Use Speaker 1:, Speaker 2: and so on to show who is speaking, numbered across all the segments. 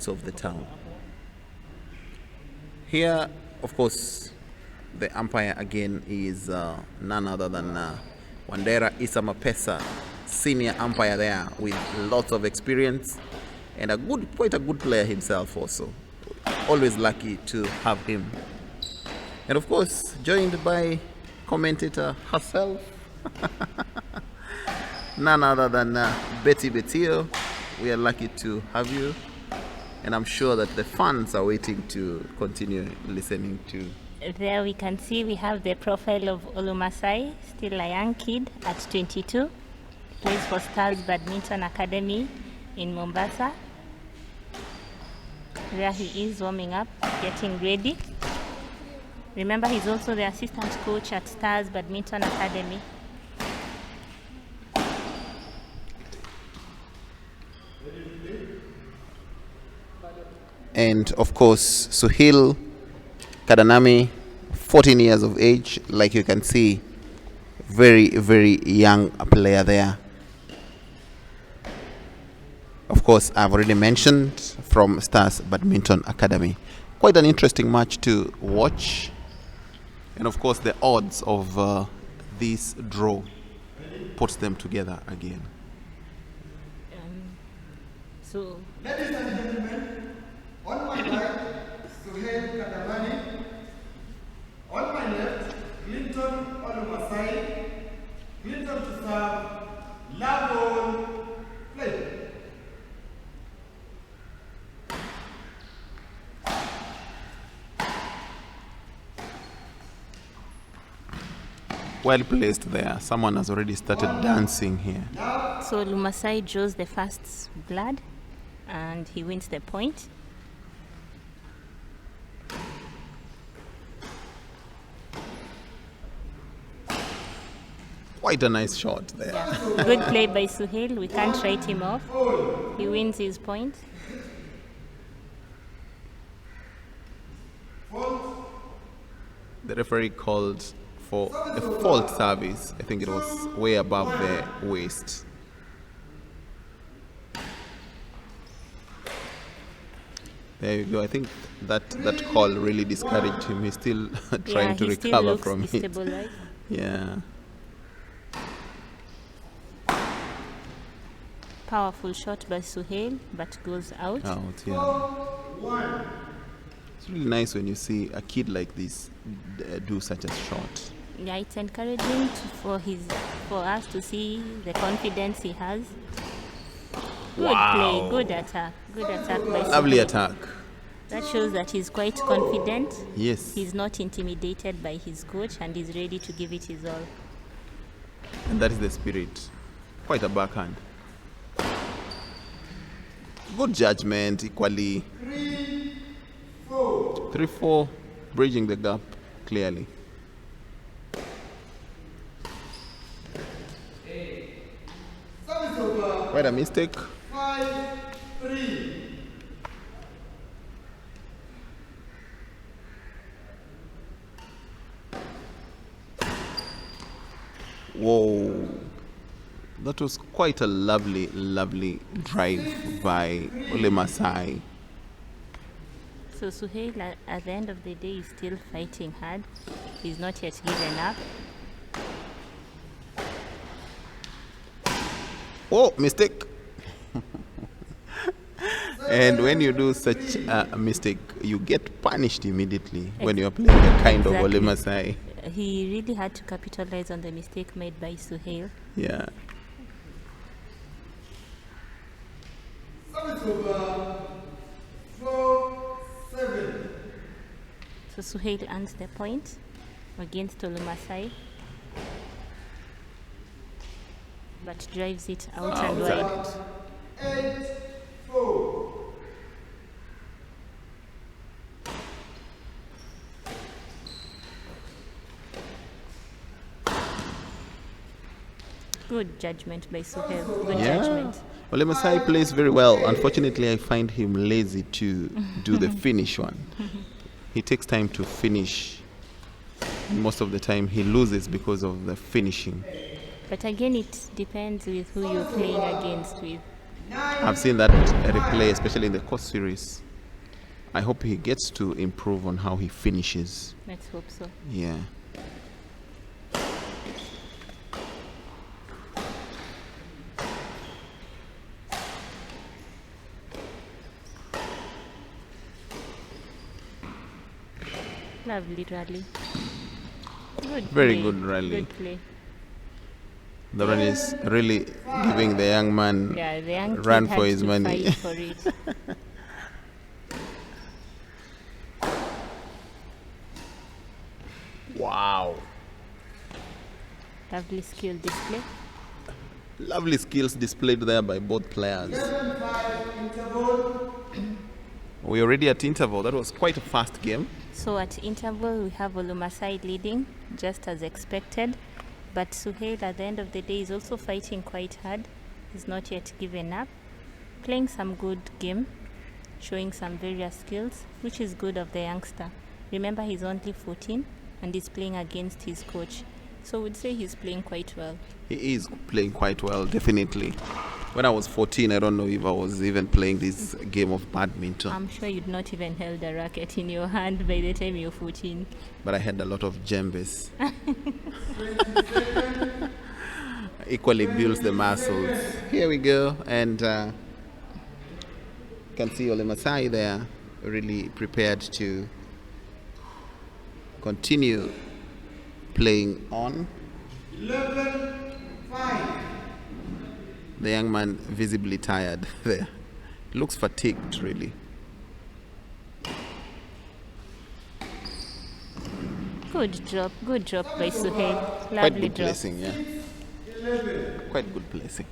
Speaker 1: sides of the town. Here, of course, the umpire again is none other than Wandera Issa Mapesa, senior umpire there with lots of experience and quite a good player himself also. Always lucky to have him. And of course, joined by commentator herself, none other than Betty Betio. We are lucky to have you, and I'm sure that the fans are waiting to continue listening to.
Speaker 2: There we can see we have the profile of Olumasai, still a young kid at 22. Plays for Stars Badminton Academy in Mombasa. There he is warming up, getting ready. Remember, he's also the assistant coach at Stars Badminton Academy.
Speaker 1: And of course, Suhail, Kadernani, 14 years of age, like you can see, very, very young player there. Of course, I've already mentioned from Stars Badminton Academy. Quite an interesting match to watch. And of course, the odds of this draw puts them together again.
Speaker 3: Ladies and gentlemen, on my right, Suhail Kadernani. On my left, Clinton Olumasai. Clinton to serve, Lavon, play.
Speaker 1: Well placed there. Someone has already started dancing here.
Speaker 2: So Olumasai draws the first blood and he wins the point.
Speaker 1: Quite a nice shot there.
Speaker 2: Yeah. Good play by Suhail. We can't write him off. He wins his point.
Speaker 1: The referee called for a fault service. I think it was way above the waist. There you go. I think that call really discouraged him. He's still trying to recover from it.
Speaker 2: Right?
Speaker 1: Yeah.
Speaker 2: Powerful shot by Suhail, but goes out.
Speaker 1: Out, yeah. It's really nice when you see a kid like this do such a shot.
Speaker 2: Yeah, it's encouraging for us to see the confidence he has. Good play, good attack by
Speaker 1: Lovely
Speaker 2: Suhail.
Speaker 1: attack.
Speaker 2: That shows that he's quite confident.
Speaker 1: Yes.
Speaker 2: He's not intimidated by his coach and he's ready to give it his all.
Speaker 1: And that is the spirit. Quite a backhand. Good judgment, equally. 3-4, bridging the gap clearly. Quite a mistake.
Speaker 3: 5-3.
Speaker 1: Whoa. That was quite a lovely, lovely drive by Olumasai.
Speaker 2: So Suhail, at the end of the day, is still fighting hard. He's not yet given up.
Speaker 1: Oh, mistake. And when you do such a mistake, you get punished immediately when you're playing a kind of Olumasai.
Speaker 2: He really had to capitalize on the mistake made by Suhail.
Speaker 1: Yeah.
Speaker 3: Service over. 4-7.
Speaker 2: So Suhail earns the point against Olumasai, but drives it out and wide.
Speaker 3: 8-4.
Speaker 2: Good judgment by Suhail. Good judgment.
Speaker 1: Olumasai plays very well. Unfortunately, I find him lazy to do the finish one. He takes time to finish. Most of the time, he loses because of the finishing.
Speaker 2: But again, it depends with who you're playing against with.
Speaker 1: I've seen that replay, especially in the Coast Series. I hope he gets to improve on how he finishes.
Speaker 2: Let's hope so.
Speaker 1: Yeah.
Speaker 2: Lovely rally. Good
Speaker 1: Very
Speaker 2: play.
Speaker 1: good rally.
Speaker 2: Good play.
Speaker 1: The run is really giving the young man
Speaker 2: Yeah, the young kid
Speaker 1: run
Speaker 2: had
Speaker 1: for his
Speaker 2: to
Speaker 1: money.
Speaker 2: fight for it.
Speaker 1: Wow.
Speaker 2: Lovely skill display.
Speaker 1: Lovely skills displayed there by both players.
Speaker 3: 11-5 interval.
Speaker 1: We're already at interval. That was quite a fast game.
Speaker 2: So at interval, we have Olumasai leading, just as expected. But Suhail, at the end of the day, is also fighting quite hard. He's not yet given up. Playing some good game, showing some various skills, which is good of the youngster. Remember, he's only 14 and he's playing against his coach. So we'd say he's playing quite well.
Speaker 1: He is playing quite well, definitely. When I was 14, I don't know if I was even playing this game of badminton.
Speaker 2: I'm sure you'd not even held a racket in your hand by the time you're 14.
Speaker 1: But I had a lot of djembes. Equally builds the muscles. Here we go. And you can see Olumasai there, really prepared to continue playing on.
Speaker 3: 11-5.
Speaker 1: The young man visibly tired there. Looks fatigued, really.
Speaker 2: Good drop by Suhail.
Speaker 1: Quite
Speaker 2: Lovely
Speaker 1: good
Speaker 2: drop.
Speaker 1: placing, yeah.
Speaker 3: 11.
Speaker 1: Quite good placing.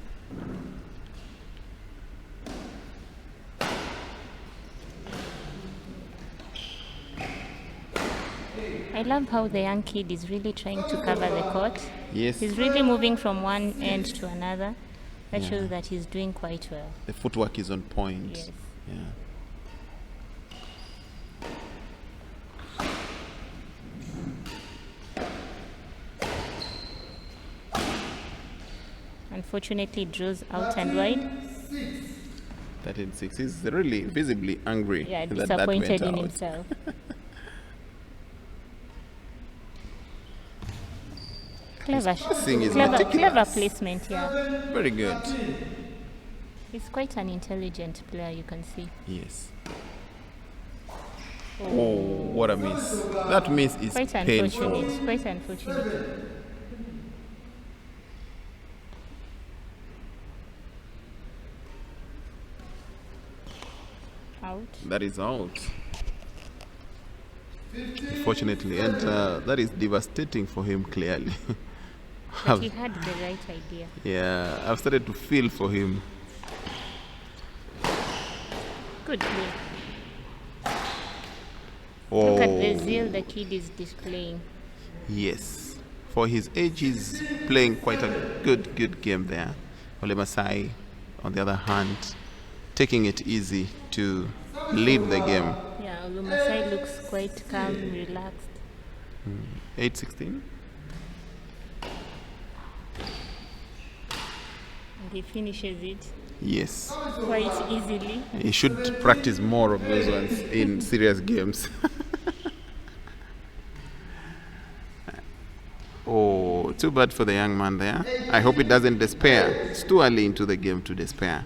Speaker 2: I love how the young kid is really trying to cover the court.
Speaker 1: Yes,
Speaker 2: He's really moving from one end to another. That
Speaker 1: Yeah.
Speaker 2: shows that he's doing quite well.
Speaker 1: the footwork is on point.
Speaker 2: Yes.
Speaker 1: Yeah.
Speaker 2: Unfortunately, it draws out and wide.
Speaker 1: 13-6. He's really visibly angry
Speaker 2: Yeah,
Speaker 1: that
Speaker 2: disappointed
Speaker 1: went
Speaker 2: in
Speaker 1: out.
Speaker 2: himself. Clever,
Speaker 1: Passing is
Speaker 2: clever
Speaker 1: meticulous.
Speaker 2: placement. Yeah,
Speaker 1: Very good.
Speaker 2: he's quite an intelligent player. You can see.
Speaker 1: Yes. Oh, what a miss. That miss is
Speaker 2: Quite
Speaker 1: painful.
Speaker 2: unfortunate. Quite unfortunate. Out.
Speaker 1: That is out. Fortunately, and that is devastating for him, clearly.
Speaker 2: But he had the right idea.
Speaker 1: Yeah, I've started to feel for him.
Speaker 2: Good play.
Speaker 1: Oh,
Speaker 2: Look at the zeal the kid is displaying.
Speaker 1: yes. For his age, he's playing quite a good game there. Olumasai, on the other hand, taking it easy to lead the game.
Speaker 2: Yeah, Olumasai looks quite calm, relaxed.
Speaker 1: 8-16.
Speaker 2: And he finishes it
Speaker 1: Yes.
Speaker 2: quite easily.
Speaker 1: He should practice more of those ones in serious games. Oh, too bad for the young man there. I hope he doesn't despair. It's too early into the game to despair.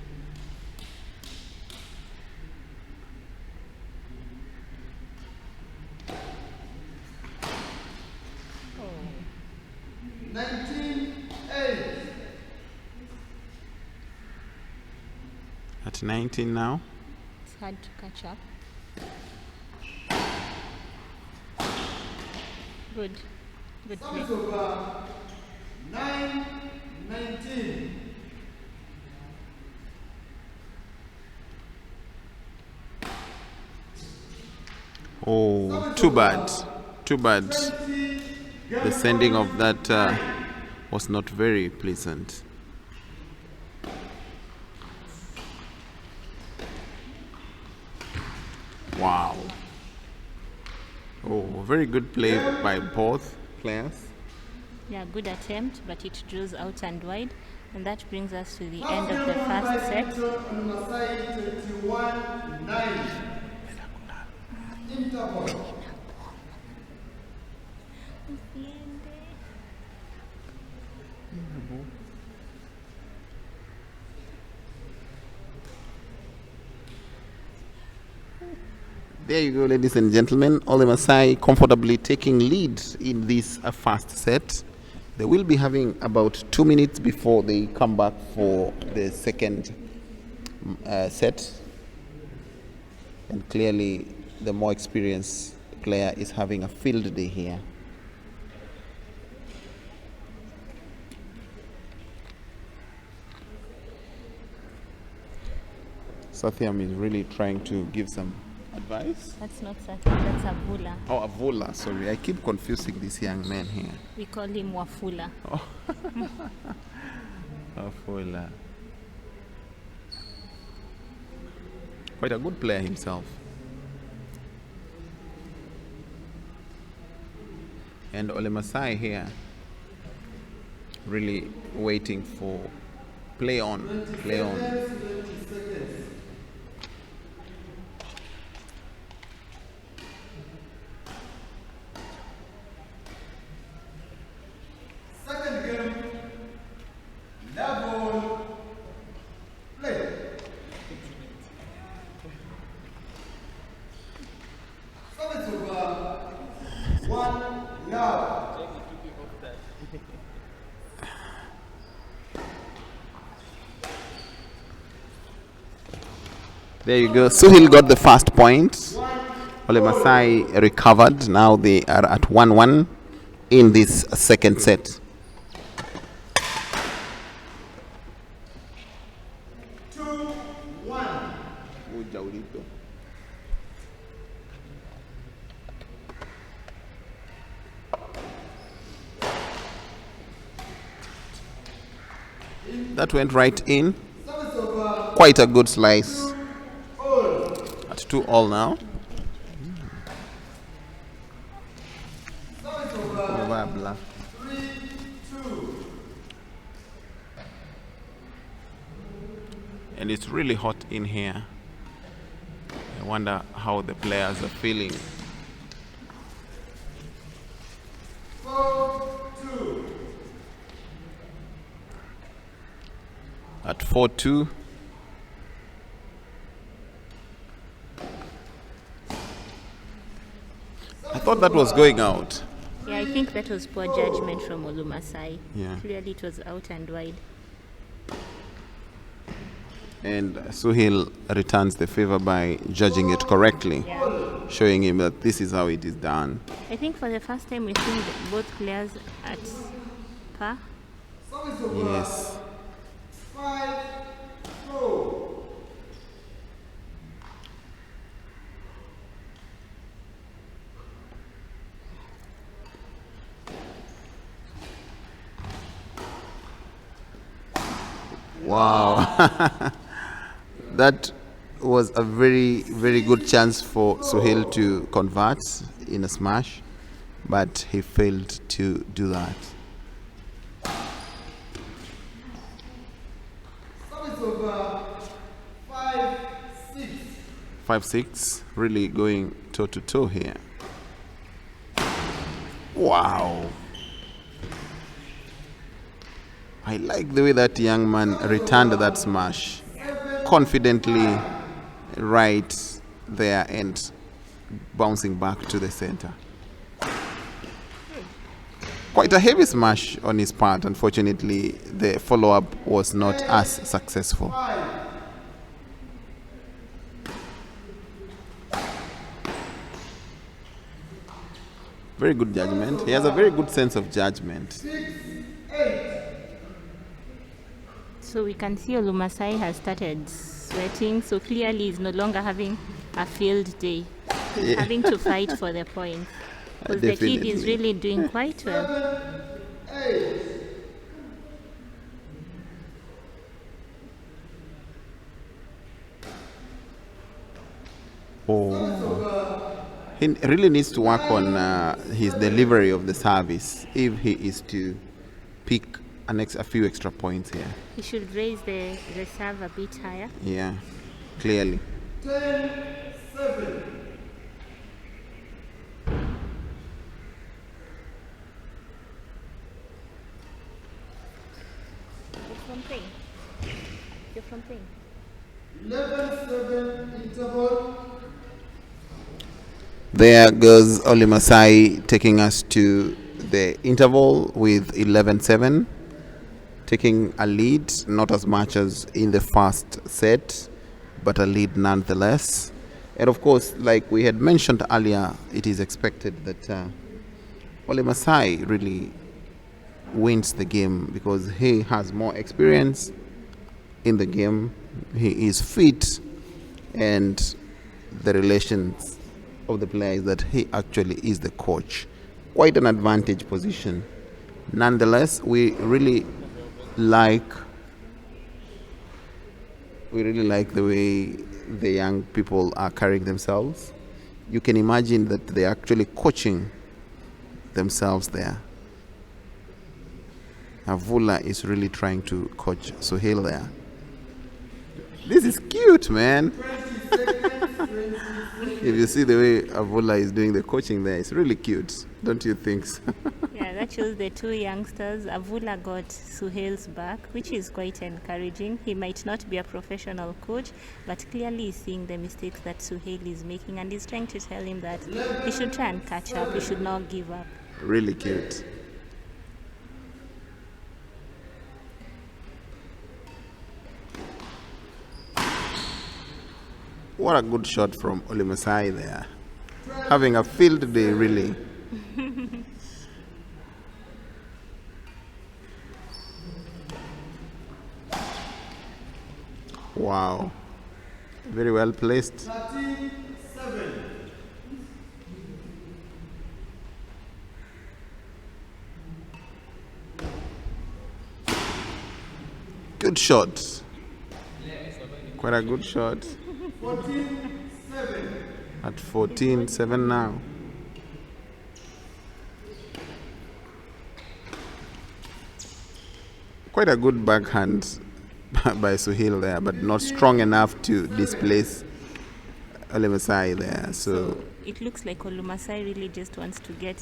Speaker 2: Oh,
Speaker 3: 19-8.
Speaker 1: At 19 now.
Speaker 2: it's hard to catch up. Good. Good play.
Speaker 3: Service over. 9-19.
Speaker 1: Oh, too bad. Too bad. The sending of that was not very pleasant. Wow. Oh, very good play by both players.
Speaker 2: Yeah, good attempt, but it draws out and wide. And that brings us to the end of the first set.
Speaker 3: Olumasai 21-9. Interval.
Speaker 1: There you go, ladies and gentlemen. Olumasai comfortably taking lead in this first set. They will be having about 2 minutes before they come back for the second set. And clearly, the more experienced player is having a field day here. Sathiam is really trying to give some advice.
Speaker 2: That's not Sati, that's Avula.
Speaker 1: Oh, Avola, sorry. I keep confusing this young man here.
Speaker 2: We call him Wafula.
Speaker 1: Avola. Quite a good player himself. And Olumasai here really waiting for play on, play on.
Speaker 3: Second game. Level. Play. Service over. 1 love.
Speaker 1: There you go. Suhail got the first point. Olumasai recovered. Now they are at 1-1 in this second set.
Speaker 3: 2-1.
Speaker 1: That went right in.
Speaker 3: Service over.
Speaker 1: Quite a good slice.
Speaker 3: All.
Speaker 1: At 2-2 now.
Speaker 3: Service over. 3-2.
Speaker 1: And it's really hot in here. I wonder how the players are feeling.
Speaker 3: 4-2.
Speaker 1: At 4-2. I thought that was going out.
Speaker 2: Yeah, I think that was poor judgment from Olumasai.
Speaker 1: Yeah.
Speaker 2: Clearly it was out and wide.
Speaker 1: And Suhail returns the favor by judging it correctly,
Speaker 2: Yeah.
Speaker 1: showing him that this is how it is done.
Speaker 2: I think for the first time we've seen both players at par.
Speaker 3: Service over.
Speaker 1: Yes.
Speaker 3: 5-4.
Speaker 1: Wow. That was a very, very good chance for Suhail to convert in a smash, but he failed to do that.
Speaker 3: Service over. 5-6.
Speaker 1: 5-6, really going toe to toe here. Wow. I like the way that young man returned that smash confidently right there and bouncing back to the center. Quite a heavy smash on his part. Unfortunately, the follow-up was not as successful.
Speaker 3: 5.
Speaker 1: Very good judgment. He has a very good sense of judgment.
Speaker 3: 6-8.
Speaker 2: So we can see Olumasai has started sweating, so clearly he's no longer having a field day. He's having to fight for the points. Because the kid is
Speaker 1: Definitely.
Speaker 2: really doing quite well.
Speaker 3: 7-8.
Speaker 1: Oh. He really needs to work on his delivery of the service if he is to pick a few extra points here.
Speaker 2: He should raise the serve a bit higher.
Speaker 1: Yeah, clearly.
Speaker 3: 10-7.
Speaker 2: You're from playing.
Speaker 3: 11-7 interval.
Speaker 1: There goes Olumasai taking us to the interval with 11-7, taking a lead, not as much as in the first set, but a lead nonetheless. And of course, like we had mentioned earlier, it is expected that Olumasai really wins the game because he has more experience in the game, he is fit, and the relations of the player is that he actually is the coach. Quite an advantage position. Nonetheless, we really like the way the young people are carrying themselves. You can imagine that they're actually coaching themselves there. Avula is really trying to coach Suhail there. This is cute, man.
Speaker 3: 20 seconds. 20 seconds.
Speaker 1: If you see the way Avula is doing the coaching there, it's really cute. Don't you think so?
Speaker 2: Yeah, that shows the two youngsters. Avula got Suhail's back, which is quite encouraging. He might not be a professional coach, but clearly he's seeing the mistakes that Suhail is making, and he's trying to tell him that he should try and catch up. He should not give up.
Speaker 1: Really cute. What a good shot from Olumasai there. Having a field day, really. Wow. Very well placed.
Speaker 3: 13-7.
Speaker 1: Good shot. Quite a good shot.
Speaker 3: 14-7.
Speaker 1: At 14-7 now. Quite a good backhand by Suhail there, but not strong enough to displace Olumasai there. So
Speaker 2: It looks like Olumasai really just wants to get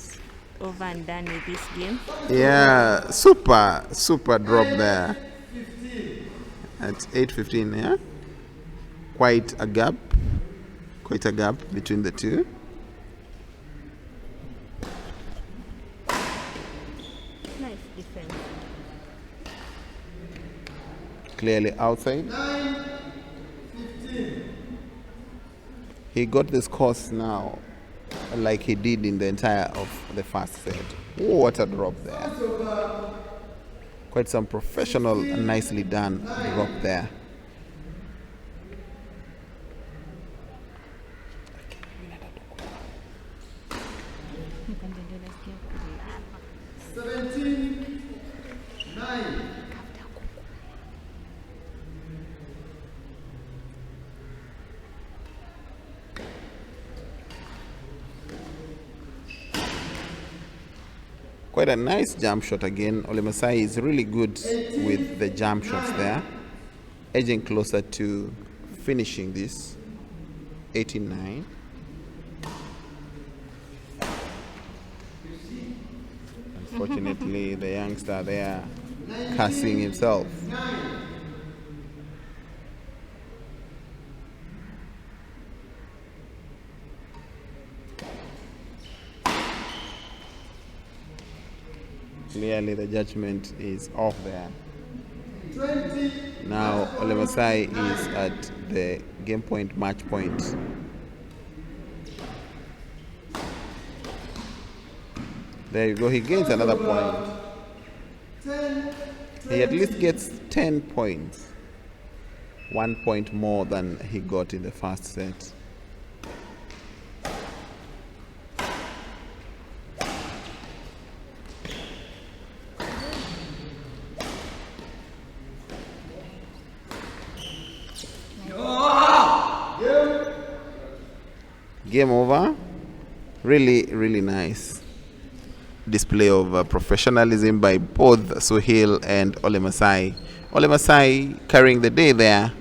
Speaker 2: over and done with this game.
Speaker 1: yeah, super drop there
Speaker 3: 15.
Speaker 1: at 8:15. Yeah, quite a gap between the two.
Speaker 2: Nice defense.
Speaker 1: Clearly outside.
Speaker 3: 9-15.
Speaker 1: He got this course now, like he did in the entire of the first set. Oh, what a drop there! Quite some professional, nicely done drop there.
Speaker 3: Seventeen, 9.
Speaker 1: Quite a nice jump shot again. Olumasai is really good with the jump shots there, edging closer to finishing this. 18-9. Unfortunately, the youngster there cursing himself. Clearly, the judgment is off there.
Speaker 3: 20.
Speaker 1: Now, Olumasai is at the game point, match point. There you go. He gains another point.
Speaker 3: 10.
Speaker 1: He at least gets 10 points. 1 point more than he got in the first set. Game over. Really, really nice. display of professionalism by both Suhail and Olumasai. Olumasai carrying the day there.